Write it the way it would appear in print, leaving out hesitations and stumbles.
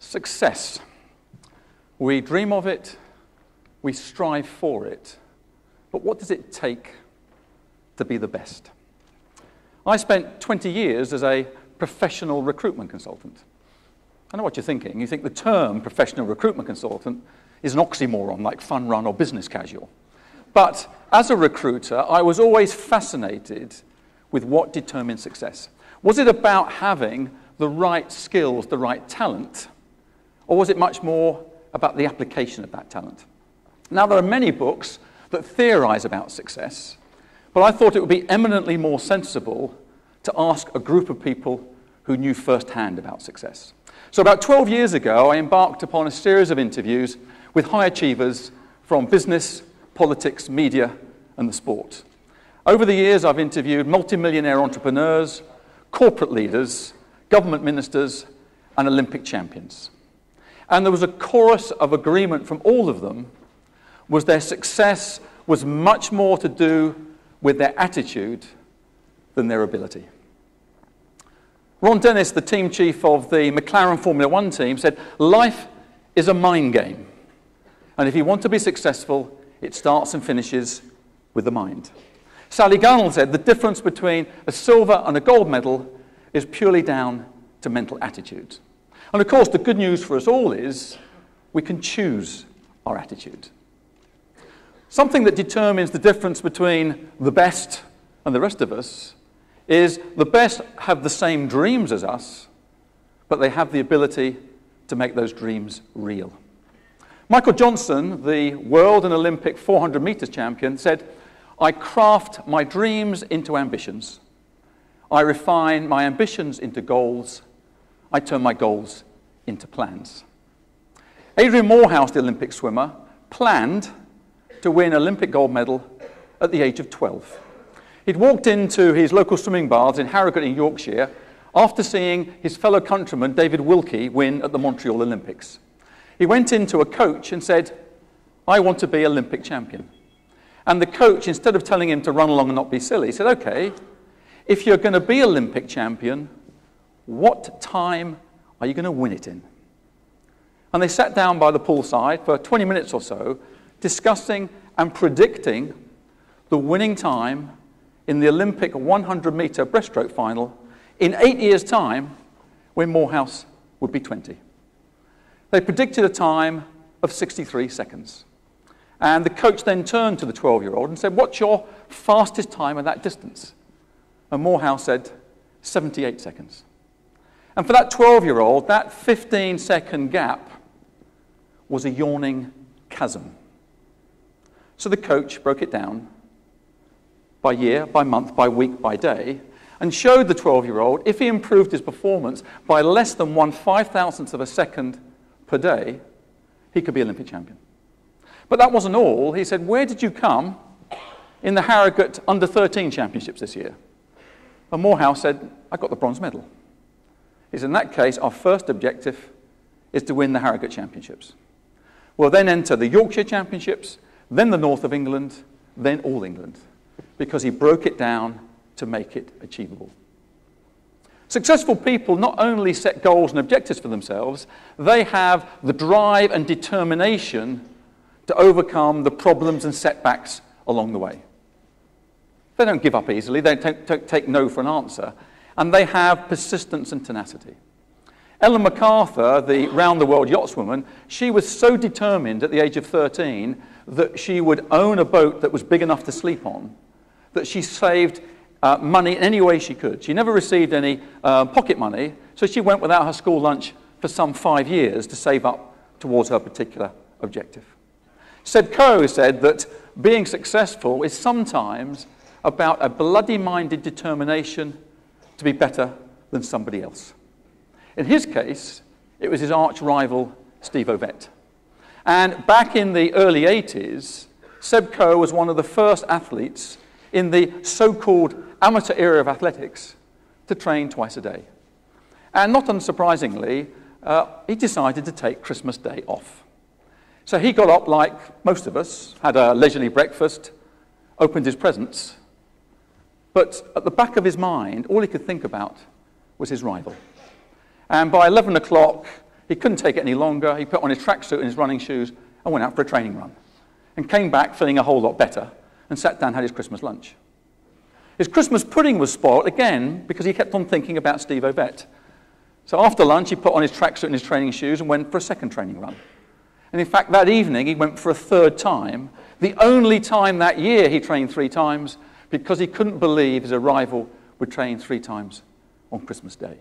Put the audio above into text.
Success. We dream of it, we strive for it, but what does it take to be the best? I spent 20 years as a professional recruitment consultant. I know what you're thinking. You think the term professional recruitment consultant is an oxymoron like fun run or business casual. But as a recruiter, I was always fascinated with what determined success. Was it about having the right skills, the right talent, or was it much more about the application of that talent? Now, there are many books that theorize about success, but I thought it would be eminently more sensible to ask a group of people who knew firsthand about success. So about 12 years ago, I embarked upon a series of interviews with high achievers from business, politics, media, and the sport. Over the years, I've interviewed multimillionaire entrepreneurs, corporate leaders, government ministers, and Olympic champions. And there was a chorus of agreement from all of them was their success was much more to do with their attitude than their ability. Ron Dennis, the team chief of the McLaren Formula One team, said, "Life is a mind game. And if you want to be successful, it starts and finishes with the mind." Sally Gunnell said, "The difference between a silver and a gold medal is purely down to mental attitude." And of course, the good news for us all is we can choose our attitude. Something that determines the difference between the best and the rest of us is the best have the same dreams as us, but they have the ability to make those dreams real. Michael Johnson, the world and Olympic 400 meters champion, said, "I craft my dreams into ambitions. I refine my ambitions into goals. I turn my goals into plans." Adrian Morehouse, the Olympic swimmer, planned to win Olympic gold medal at the age of 12. He'd walked into his local swimming baths in Harrogate in Yorkshire after seeing his fellow countryman David Wilkie win at the Montreal Olympics. He went into a coach and said, "I want to be Olympic champion." And the coach, instead of telling him to run along and not be silly, said, "Okay, if you're going to be Olympic champion, what time are you going to win it in?" And they sat down by the poolside for 20 minutes or so, discussing and predicting the winning time in the Olympic 100-meter breaststroke final in 8 years' time when Morehouse would be 20. They predicted a time of 63 seconds. And the coach then turned to the 12-year-old and said, "What's your fastest time at that distance?" And Morehouse said, 78 seconds. And for that 12-year-old, that 15-second gap was a yawning chasm. So the coach broke it down by year, by month, by week, by day, and showed the 12-year-old if he improved his performance by less than 1/5,000th of a second per day, he could be Olympic champion. But that wasn't all. He said, "Where did you come in the Harrogate Under-13 Championships this year?" And Morehouse said, "I got the bronze medal." He said, "In that case, our first objective is to win the Harrogate Championships. We'll then enter the Yorkshire Championships, then the North of England, then All England," because he broke it down to make it achievable. Successful people not only set goals and objectives for themselves, they have the drive and determination to overcome the problems and setbacks along the way. They don't give up easily, they don't take no for an answer, and they have persistence and tenacity. Ellen MacArthur, the round-the-world yachtswoman, she was so determined at the age of 13 that she would own a boat that was big enough to sleep on, that she saved money in any way she could. She never received any pocket money, so she went without her school lunch for some 5 years to save up towards her particular objective. Seb Coe said that being successful is sometimes about a bloody-minded determination to be better than somebody else. In his case, it was his arch-rival, Steve Ovett. And back in the early 80s, Seb Coe was one of the first athletes in the so-called amateur era of athletics to train twice a day. And not unsurprisingly, he decided to take Christmas Day off. So he got up like most of us, had a leisurely breakfast, opened his presents, but at the back of his mind, all he could think about was his rival. And by 11 o'clock, He couldn't take it any longer. He put on his tracksuit and his running shoes and went out for a training run. And came back feeling a whole lot better and sat down and had his Christmas lunch. His Christmas pudding was spoiled again because he kept on thinking about Steve Ovett. So after lunch, he put on his tracksuit and his training shoes and went for a second training run. And in fact, that evening, he went for a third time, the only time that year he trained 3 times, because he couldn't believe his arrival would train 3 times on Christmas Day.